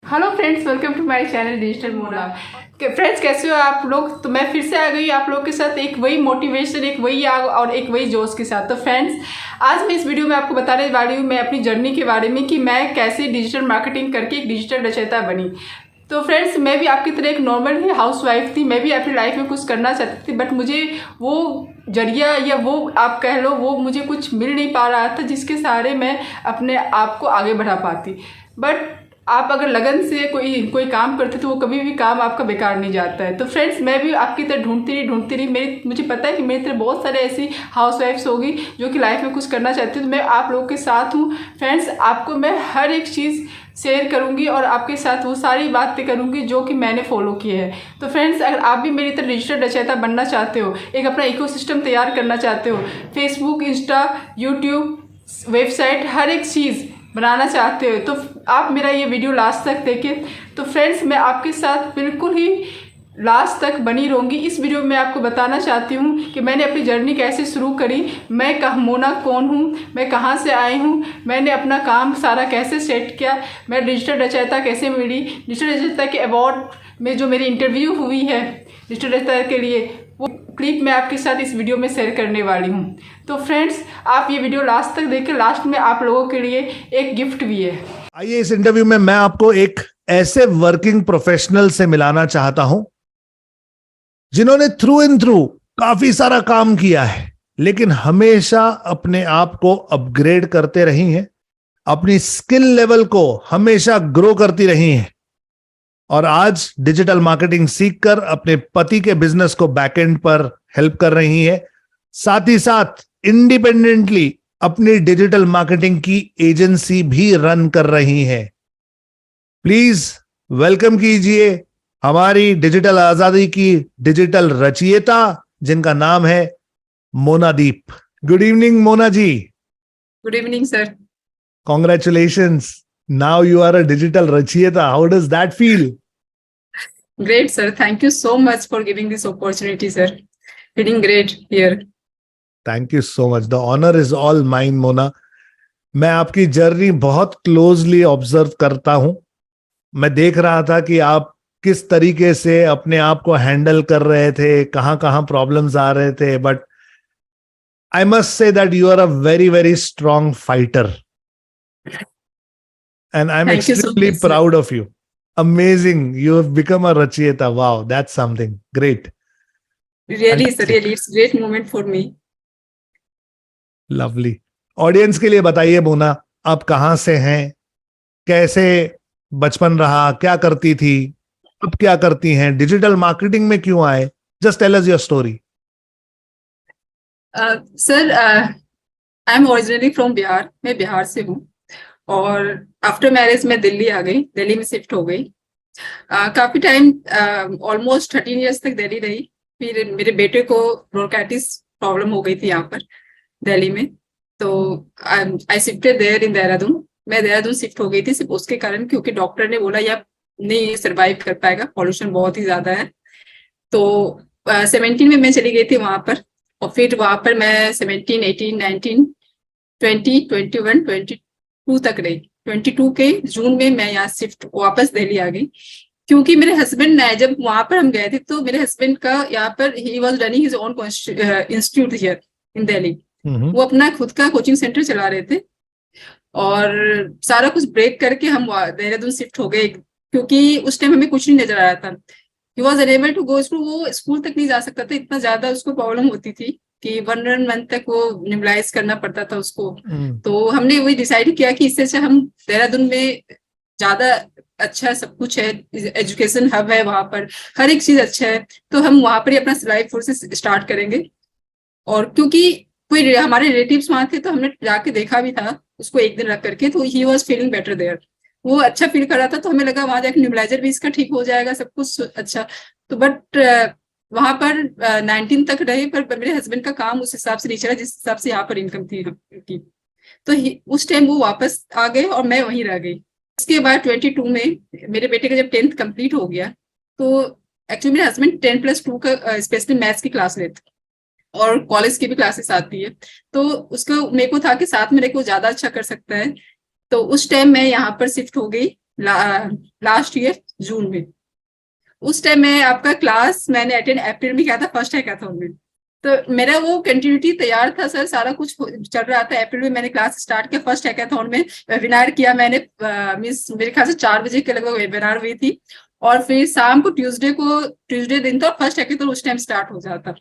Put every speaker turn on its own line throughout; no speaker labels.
Hello friends, welcome to my channel digital Mona. Friends, कैसे हो आप लोग? तो मैं फिर से आ गई आप लोग के साथ एक वही मोटिवेशन, एक वही आग और एक वही जोश के साथ। तो फ्रेंड्स, आज मैं इस वीडियो में आपको बताने वाली हूँ मैं अपनी जर्नी के बारे में कि मैं कैसे डिजिटल मार्केटिंग करके एक डिजिटल रचयिता बनी। तो फ्रेंड्स, मैं भी आपकी तरह एक नॉर्मल ही हाउसवाइफ थी। मैं भी अपनी लाइफ में कुछ करना चाहती थी, बट मुझे वो जरिया या वो आप कह लो वो मुझे कुछ मिल नहीं पा रहा था जिसके सहारे मैं अपने आप को आगे बढ़ा पाती। बट आप अगर लगन से कोई काम करते तो वो कभी भी काम आपका बेकार नहीं जाता है। तो फ्रेंड्स, मैं भी आपकी तरह ढूंढती रही। मुझे पता है कि मेरी तरह बहुत सारे ऐसी हाउसवाइफ्स होगी जो कि लाइफ में कुछ करना चाहती है। तो मैं आप लोगों के साथ हूँ फ्रेंड्स। आपको मैं हर एक चीज़ शेयर करूंगी और आपके साथ वो सारी बातें करूंगी जो कि मैंने फॉलो किए हैं। तो फ्रेंड्स, अगर आप भी मेरी तरह डिजिटल रचयिता बनना चाहते हो, एक अपना इकोसिस्टम तैयार करना चाहते हो, फेसबुक, इंस्टा, यूट्यूब, वेबसाइट, हर एक चीज़ बनाना चाहते हो, तो आप मेरा ये वीडियो लास्ट तक देखें। तो फ्रेंड्स, मैं आपके साथ बिल्कुल ही लास्ट तक बनी रहूँगी। इस वीडियो में आपको बताना चाहती हूँ कि मैंने अपनी जर्नी कैसे शुरू करी, मैं मोना कौन हूँ, मैं कहाँ से आई हूँ, मैंने अपना काम सारा कैसे सेट किया, मैं डिजिटल रचयिता कैसे मिली, डिजिटल रचयिता के अवार्ड में जो मेरी इंटरव्यू हुई है डिजिटल रचयिता के लिए, वो क्लिप मैं आपके साथ इस वीडियो में शेयर करने वाली हूँ। तो फ्रेंड्स, आप ये वीडियो लास्ट तक देखें। लास्ट में आप लोगों के लिए एक गिफ्ट भी है।
आइए, इस इंटरव्यू में मैं आपको एक ऐसे वर्किंग प्रोफेशनल से मिलाना चाहता हूं जिन्होंने थ्रू इन थ्रू काफी सारा काम किया है, लेकिन हमेशा अपने आप को अपग्रेड करते रही हैं, अपनी स्किल लेवल को हमेशा ग्रो करती रही हैं और आज डिजिटल मार्केटिंग सीखकर अपने पति के बिजनेस को बैकएंड पर हेल्प कर रही हैं। साथ ही साथ इंडिपेंडेंटली अपनी डिजिटल मार्केटिंग की एजेंसी भी रन कर रही हैं। प्लीज वेलकम कीजिए हमारी डिजिटल आजादी की डिजिटल रचयिता, जिनका नाम है Monadeep. Good evening Mona ji.
Good evening sir.
Congratulations, now you are a digital रचयिता। How does that feel?
Great sir, thank you so much for giving this opportunity sir. Feeling great here.
Thank you so much, the honour is all mine Mona. मैं आपकी journey बहुत closely observe करता हूं। मैं देख रहा था कि आप किस तरीके से अपने आप को हैंडल कर रहे थे, कहां कहां प्रॉब्लम्स आ रहे थे, but I must say that you are a very very strong fighter and I am
Thank you so
extremely
much sir.
Proud of you. Amazing, you have become a रचयिता। Wow, that's something great.
Really sir,
fantastic,
really it's great moment for me.
Lovely. Audience के लिए बताइए मोना, आप कहां से हैं, कैसे बचपन रहा, क्या करती थी, अब क्या करती हैं, डिजिटल मार्केटिंग में क्यों आए? Just tell us your story.
Sir, I am originally from Bihar. मैं बिहार से हूँ और आफ्टर मैरिज मैं दिल्ली आ गई, दिल्ली में शिफ्ट हो गई। काफी टाइम, ऑलमोस्ट 13 years तक दिल्ली रही। फिर मेरे बेटे को ब्रोंकाइटिस प्रॉब्लम हो गई थी यहाँ पर दिल्ली में। तो I shifted there in Dehradun. मैं देहरादून शिफ्ट हो गई थी सिर्फ उसके कारण, क्योंकि डॉक्टर ने बोला या नहीं सर्वाइव कर पाएगा, पॉल्यूशन बहुत ही ज्यादा है। तो 17 में मैं चली गई थी वहां पर। और फिर वहां पर मैं 17, 18, 19, 20, 21, 22 तक रही। 22 के जून में मैं यहाँ शिफ्ट वापस दिल्ली आ गई, क्योंकि मेरे हस्बैंड ने, जब वहां पर हम गए थे तो मेरे हस्बैंड का यहाँ पर he was running his own institute here in Delhi. वो अपना खुद का कोचिंग सेंटर चला रहे थे और सारा कुछ ब्रेक करके हम देहरादून शिफ्ट हो गए, क्योंकि उस टाइम हमें कुछ नहीं नजर आया था। He was unable to go school. वो स्कूल तक नहीं जा सकता था, इतना ज्यादा उसको प्रॉब्लम होती थी कि 1 month तक वो निबलाइज करना पड़ता था उसको। तो हमने वही डिसाइड किया कि इससे अच्छा हम देहरादून में ज्यादा अच्छा सब कुछ है, एजुकेशन हब है वहां पर, हर एक चीज अच्छा है, तो हम वहां पर ही अपना लाइफ फोर्सेस स्टार्ट करेंगे। और क्योंकि कोई हमारे रिलेटिव्स वहां थे तो हमने जाके देखा भी था उसको एक दिन रख करके, तो he was feeling better there. वो अच्छा फील कर रहा था, तो हमें लगा वहां जाके न्यूबलाइजर भी इसका ठीक हो जाएगा, सब कुछ अच्छा। तो बट वहां पर 19 तक रहे, पर मेरे हस्बैंड का काम उस हिसाब से नहीं चला जिस हिसाब से यहाँ पर इनकम थी उनकी। तो उस टाइम वो वापस आ गए और मैं वहीं रह गई। उसके बाद 22 में मेरे बेटे का जब 10th कंप्लीट हो गया, तो एक्चुअली मेरे हस्बैंड 10+2 का स्पेशली मैथ्स की क्लास लेते और कॉलेज की भी क्लासेस आती है। तो उसको मेरे को था कि साथ में रह के वो ज्यादा अच्छा कर सकता है। तो उस टाइम मैं यहाँ पर शिफ्ट हो गई लास्ट ईयर जून में। उस टाइम मैं आपका क्लास मैंने अटेंड अप्रैल में किया था, फर्स्ट हैकाथॉन में। तो मेरा वो कंटिन्यूटी तैयार था सर, सारा कुछ चल रहा था। अप्रैल में मैंने क्लास स्टार्ट किया, फर्स्ट हैकाथॉन में वेबिनार किया मैंने। मीन्स मेरे ख्याल से 4 बजे के लगभग वेबिनार हुई थी, और फिर शाम को ट्यूसडे दिन था, और फर्स्ट हैकाथॉन उस टाइम स्टार्ट हो जाता।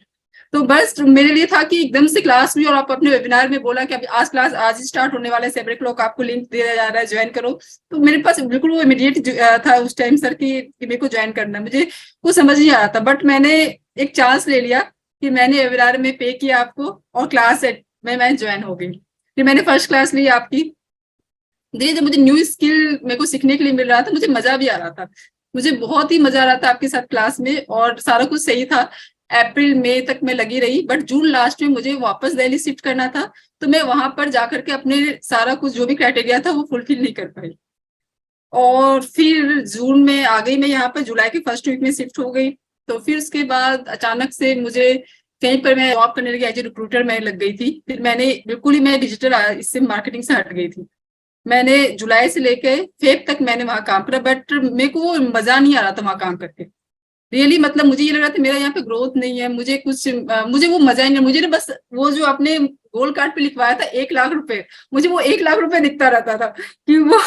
तो बस मेरे लिए था कि एकदम से क्लास हुई और आप अपने वेबिनार में बोला कि अभी आज क्लास आज ही स्टार्ट होने वाला है, 7 o'clock आपको लिंक दिया जा रहा है, ज्वाइन करो। तो मेरे पास बिल्कुल वो इमीडिएट था उस टाइम सर कि मेरे को ज्वाइन करना है। मुझे कुछ समझ नहीं आ रहा था, बट मैंने एक चांस ले लिया कि मैंने वेबिनार में पे किया आपको, और क्लास में मैं ज्वाइन हो गई। फिर मैंने फर्स्ट क्लास ली आपकी। धीरे धीरे मुझे न्यू स्किल मेरे को सीखने के लिए मिल रहा था, मुझे मजा भी आ रहा था, मुझे बहुत ही मजा आ रहा था आपके साथ क्लास में, और सारा कुछ सही था। अप्रैल मई तक मैं लगी रही, बट जून लास्ट में मुझे वापस दिल्ली शिफ्ट करना था। तो मैं वहां पर जाकर के अपने सारा कुछ जो भी क्राइटेरिया था वो फुलफिल नहीं कर पाई, और फिर जून में आ गई मैं यहाँ पर, जुलाई के फर्स्ट वीक में शिफ्ट हो गई। तो फिर उसके बाद अचानक से मुझे कहीं पर मैं जॉब करने लगी, एज ए रिक्रूटर मैं लग गई थी। फिर मैंने बिल्कुल ही मैं डिजिटल इससे मार्केटिंग से हट गई थी। मैंने जुलाई से लेकर फेब तक मैंने वहां काम करा, बट मेरे को वो मजा नहीं आ रहा था वहां काम करके। रियली मतलब मुझे ये लग रहा था मेरा यहाँ पे ग्रोथ नहीं है, मुझे कुछ मुझे वो मजा ही नहीं। मुझे ना बस वो जो आपने गोल कार्ड पे लिखवाया था 1 लाख रुपए, मुझे वो 1 लाख रुपए दिखता रहता था कि वो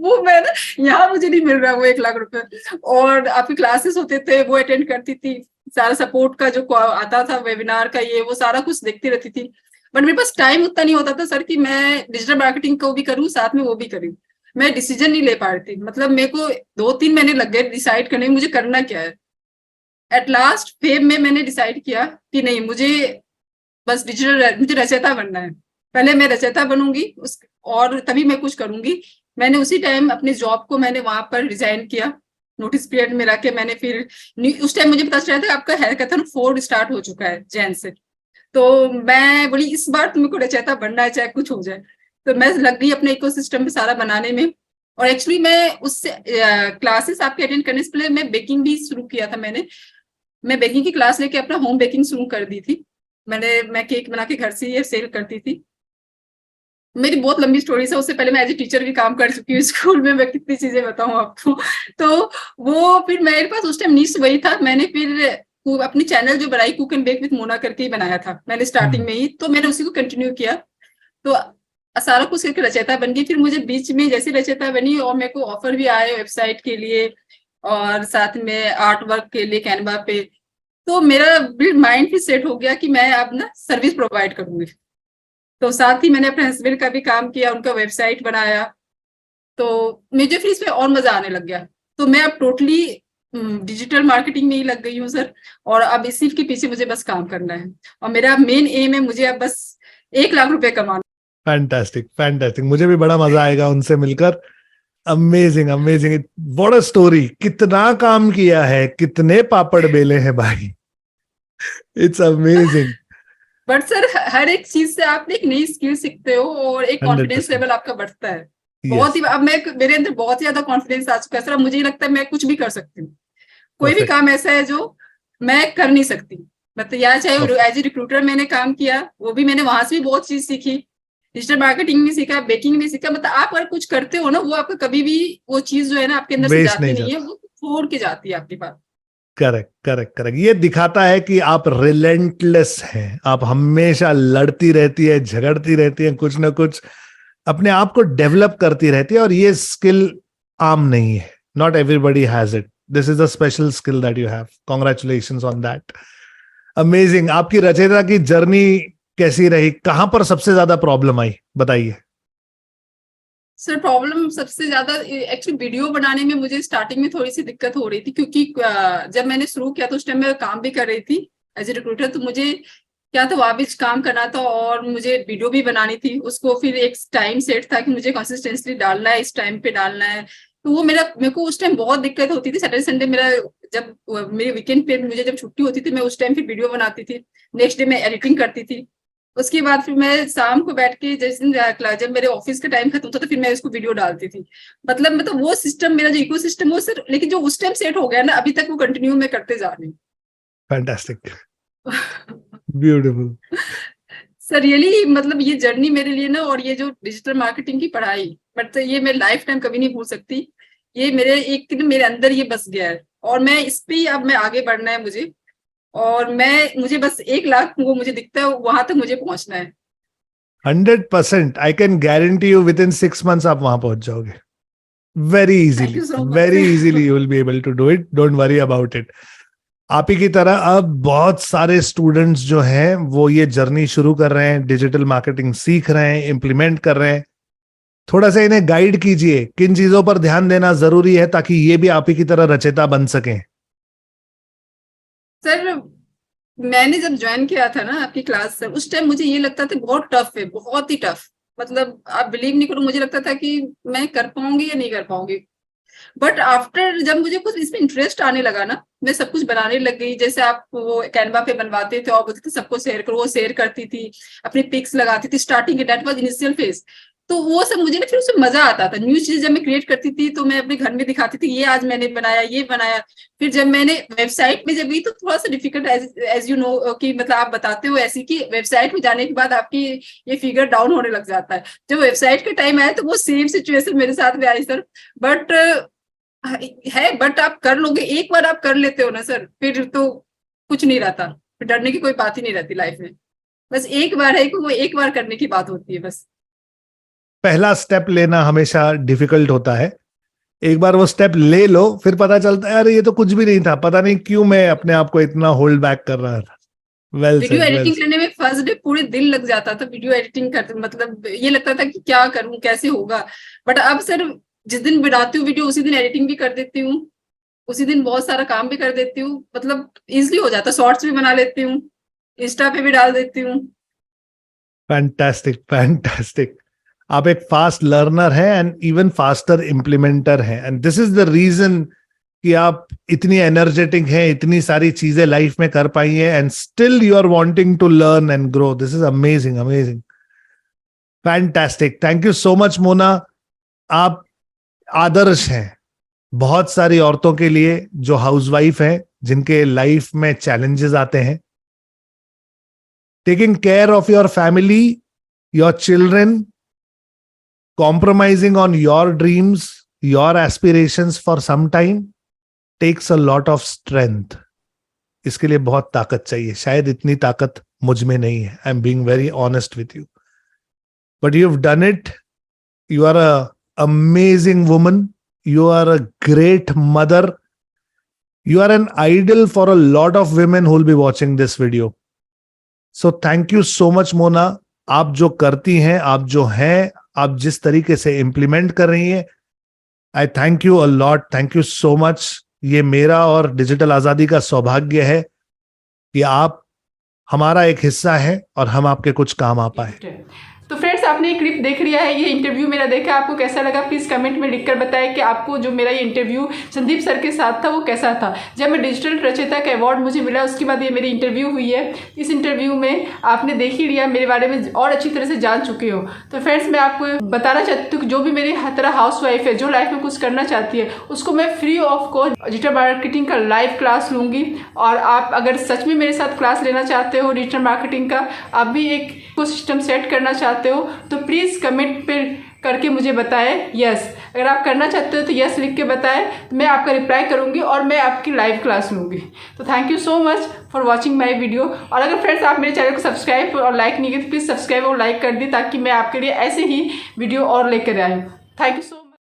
वो मैं ना, यहाँ मुझे नहीं मिल रहा वो 1 लाख रुपए। और आपके क्लासेस होते थे वो अटेंड करती थी, सारा सपोर्ट का जो आता था वेबिनार का, ये वो सारा कुछ देखती रहती थी। बट मेरे पास टाइम उतना नहीं होता था सर कि मैं डिजिटल मार्केटिंग को भी करूँ साथ में वो भी करूँ। मैं डिसीजन नहीं ले पा रही थी, मतलब मेरे को 2-3 महीने लग गए डिसाइड करने में मुझे करना क्या है। एट लास्ट फेब में मैंने डिसाइड किया कि नहीं, मुझे बस मुझे रचयिता बनना है। पहले मैं रचयिता बनूंगी उस, और तभी मैं कुछ करूंगी। मैंने उसी टाइम अपनी जॉब को मैंने वहां पर रिजाइन किया, नोटिस पीरियड में रख के मैंने फिर उस टाइम मुझे पता चला था आपका हैकाथन 4 स्टार्ट हो चुका है जैन से। तो मैं बोली इस बार तुमको रचयिता बनना है चाहे कुछ हो जाए। तो मैं लग गई अपने इकोसिस्टम पे सारा बनाने में। और एक्चुअली मैं उससे क्लासेस आपके अटेंड करने से पहले मैं बेकिंग भी शुरू किया था। मैं बेकिंग की क्लास लेके अपना होम बेकिंग शुरू कर दी थी। मैं केक बना के घर से ये सेल करती थी। मेरी बहुत लंबी स्टोरी है, उससे पहले मैं एज ए टीचर भी काम कर चुकी हूँ स्कूल में, मैं कितनी चीजें बताऊं आपको। तो वो फिर मेरे पास उस टाइम नीश वही था। मैंने फिर अपनी चैनल जो बनाई cook and bake with Mona करके ही बनाया था मैंने स्टार्टिंग में ही, तो मैंने उसी को कंटिन्यू किया। तो सारा कुछ करके रचयिता बन गई। फिर मुझे बीच में जैसे रचयिता बनी और मेरे को ऑफर भी आए वेबसाइट के लिए और साथ में आर्ट वर्क के लिए कैनवा पे। तो मेरा माइंड भी सेट हो गया कि मैं अब ना सर्विस प्रोवाइड करूंगी। तो साथ ही मैंने अपने हस्बैंड का भी काम किया, उनका वेबसाइट बनाया। तो मुझे फिर इसमें और मजा आने लग गया। तो मैं अब टोटली डिजिटल मार्केटिंग में ही लग गई हूँ सर। और अब इसी के पीछे मुझे बस काम करना है, और मेरा मेन एम है मुझे अब बस 1 लाख रुपए कमाना।
फैंटास्टिक फैंटास्टिक, मुझे भी बड़ा मजा आएगा उनसे मिलकर। Amazing amazing, what a story. कितना काम किया है, कितने पापड़ बेले हैं भाई। It's amazing.
बट सर हर एक चीज से आप एक नई स्किल सीखते हो और एक कॉन्फिडेंस
100%।
लेवल आपका बढ़ता है। बहुत
यस।
ही अब मैं मेरे अंदर बहुत ही ज्यादा कॉन्फिडेंस आ चुका है सर। अब मुझे लगता है मैं कुछ भी कर सकती हूँ। कोई भी
परफेक्ट
काम ऐसा है जो मैं कर नहीं सकती, मतलब यार चाहे
परफेक्ट।
एज ए रिक्रूटर मैंने काम किया, वो भी मैंने वहां से भी बहुत चीज सीखी। डिजिटल मार्केटिंग भी सीखा, बेकिंग भी सीखा। मतलब आप अगर कुछ करते हो ना, वो आपका कभी भी वो चीज जो है ना आपके अंदर से
वेस्ट
जाती
नहीं
नहीं है,
जाता।
वो छोड़ के जाती है आपके पास।
करेक्ट करेक्ट करेक्ट, ये दिखाता है कि आप रिलेंटलेस हैं, आप हमेशा लड़ती रहती है, झगड़ती रहती है, कुछ ना कुछ अपने आप को डेवलप करती रहती है। और ये स्किल आम नहीं है, not everybody has it. This is a special skill that you have. Congratulations on that. Amazing. आपकी रचयिता की जर्नी कैसी रही, कहां पर सबसे ज्यादा प्रॉब्लम आई, बताइए।
सर प्रॉब्लम सबसे ज्यादा एक्चुअली वीडियो बनाने में मुझे स्टार्टिंग में थोड़ी सी दिक्कत हो रही थी, क्योंकि जब मैंने शुरू किया तो उस टाइम मैं काम भी कर रही थी एज ए रिक्रूटर। तो मुझे क्या था, वहां भी काम करना था और मुझे वीडियो भी बनानी थी। उसको फिर एक टाइम सेट था कि मुझे कंसिस्टेंटली डालना है, इस टाइम पे डालना है। तो वो मेरे को उस टाइम बहुत दिक्कत होती थी। सैटरडे संडे मेरा जब मेरे वीकेंड पे मुझे जब छुट्टी होती थी, मैं उस टाइम फिर वीडियो बनाती थी। नेक्स्ट डे मैं एडिटिंग करती थी। उसके बाद फिर मैं शाम को बैठ के जिस दिन जब मेरे ऑफिस का टाइम खत्म होता था, फिर मैं उसको वीडियो डालती थी। मतलब वो सिस्टम, मेरा जो इको सिस्टम वो सर, लेकिन जो उस टाइम सेट हो गया ना, अभी तक वो कंटिन्यू मैं करते जा रही
फैंटास्टिक।
हूँ।
ब्यूटीफुल।
सर रियली मतलब ये जर्नी मेरे लिए ना, और ये जो डिजिटल मार्केटिंग की पढ़ाई बट ये मैं लाइफ टाइम कभी नहीं भूल सकती। ये मेरे एक मेरे अंदर ये बस गया है और मैं इस पे ही अब मैं आगे बढ़ना है मुझे, और मुझे बस 1 लाख वो मुझे दिखता है, वहां तक मुझे पहुंचना है।
100%, I can guarantee you within 6 months आप वहां पहुंच जाओगे very
thank
easily,
you so much.
Very easily you will be able to do it, don't worry about it. आप ही की तरह अब बहुत सारे स्टूडेंट्स जो हैं वो ये जर्नी शुरू कर रहे हैं, डिजिटल मार्केटिंग सीख रहे हैं, इंप्लीमेंट कर रहे हैं। थोड़ा सा इन्हें गाइड कीजिए किन चीजों पर ध्यान देना जरूरी है ताकि ये भी आप ही की तरह रचयिता बन सकें।
सर मैंने जब ज्वाइन किया था ना आपकी क्लास सर, उस टाइम मुझे ये लगता था बहुत टफ है, बहुत ही टफ। मतलब आप बिलीव नहीं करो, मुझे लगता था कि मैं कर पाऊंगी या नहीं कर पाऊंगी। बट आफ्टर जब मुझे कुछ इसमें इंटरेस्ट आने लगा ना, मैं सब कुछ बनाने लग गई। जैसे आप वो कैनवा पे बनवाते थे और बोलते थे सबको शेयर करो, वो शेयर करती थी, अपनी पिक्स लगाती थी स्टार्टिंग के, दैट वाज इनिशियल फेज। तो वो सब मुझे ना फिर उसमें मजा आता था। न्यू चीज जब मैं क्रिएट करती थी तो मैं अपने घर में दिखाती थी, ये आज मैंने बनाया, ये बनाया। फिर जब मैंने वेबसाइट में जब गई तो थोड़ा सा डिफिकल्ट, एज यू नो कि मतलब आप बताते हो ऐसी कि वेबसाइट में जाने के बाद आपकी ये फिगर डाउन होने लग जाता है। जब वेबसाइट के टाइम आया तो वो सेम सिचुएशन मेरे साथ में आई सर। बट बट आप कर लोगे, एक बार आप कर लेते हो ना सर, फिर तो कुछ नहीं रहता, फिर डरने की कोई बात ही नहीं रहती लाइफ में। बस एक बार है कि वो एक बार करने की बात होती है बस।
पहला स्टेप लेना हमेशा डिफिकल्ट होता है, एक बार वो स्टेप ले लो फिर पता चलता है अरे ये तो कुछ भी नहीं था, पता नहीं क्यों मैं अपने आप को इतना होल्ड बैक कर रहा था। Well
video
said, well
editing
said.
करने में फर्स्ट डे पूरे दिन लग जाता था। वीडियो एडिटिंग करते मतलब ये लगता था कि क्या करूं, कैसे होगा। बट अब सर जिस दिन बनाती हूँ वीडियो उसी दिन एडिटिंग भी कर देती हूँ, उसी दिन बहुत सारा काम भी कर देती हूँ। मतलब इजिली हो जाता, शॉर्ट्स भी बना लेती हूँ, इंस्टा पे भी डाल देती हूँ।
Fantastic, fantastic. आप एक फास्ट लर्नर हैं एंड इवन फास्टर इम्प्लीमेंटर हैं, and this is the reason कि आप इतनी एनर्जेटिक हैं, इतनी सारी चीजें लाइफ में कर पाई हैं and still you are wanting to learn and grow. This is amazing, amazing, fantastic. Thank you so much Mona. आप आदर्श हैं बहुत सारी औरतों के लिए जो हाउसवाइफ हैं, जिनके लाइफ में चैलेंजेस आते हैं। Taking care of your family, your children, compromising on your dreams, your aspirations for some time takes a lot of strength. इसके लिए बहुत ताकत चाहिए, शायद इतनी ताकत मुझ में नहीं है। I am being very honest with you, but you have done it. You are a amazing woman, you are a great mother, you are an idol for a lot of women who will be watching this video. So thank you so much Mona. आप जो करती हैं, आप जो हैं, आप जिस तरीके से इंप्लीमेंट कर रही हैं, आई thank you a lot, thank you so much. ये मेरा और डिजिटल आजादी का सौभाग्य है कि आप हमारा एक हिस्सा है और हम आपके कुछ काम आ पाए।
तो फ्रेंड्स आपने ये क्लिप देख लिया है, ये इंटरव्यू मेरा देखा, आपको कैसा लगा प्लीज़ कमेंट में लिखकर बताएं कि आपको जो मेरा ये इंटरव्यू संदीप सर के साथ था वो कैसा था। जब मैं डिजिटल रचयिता का अवार्ड मुझे मिला उसके बाद ये मेरी इंटरव्यू हुई है। इस इंटरव्यू में आपने देख ही लिया, मेरे बारे में और अच्छी तरह से जान चुके हो। तो फ्रेंड्स मैं आपको बताना चाहती हूँ कि जो भी मेरी तरह हाउस वाइफ है जो लाइफ में कुछ करना चाहती है उसको मैं free of cost digital marketing का लाइव क्लास लूँगी। और आप अगर सच में मेरे साथ क्लास लेना चाहते हो डिजिटल मार्केटिंग का, आप भी एक सिस्टम सेट करना चाहते हो तो प्लीज़ कमेंट पे करके मुझे बताएं यस। अगर आप करना चाहते हो तो यस लिख के बताएं, मैं आपका रिप्लाई करूंगी और मैं आपकी लाइव क्लास लूँगी। तो thank you so much for watching my video. और अगर फ्रेंड्स आप मेरे चैनल को सब्सक्राइब और लाइक नहीं किए तो प्लीज़ सब्सक्राइब और लाइक कर दी ताकि मैं आपके लिए ऐसे ही वीडियो और लेकर आऊँ। Thank you so much.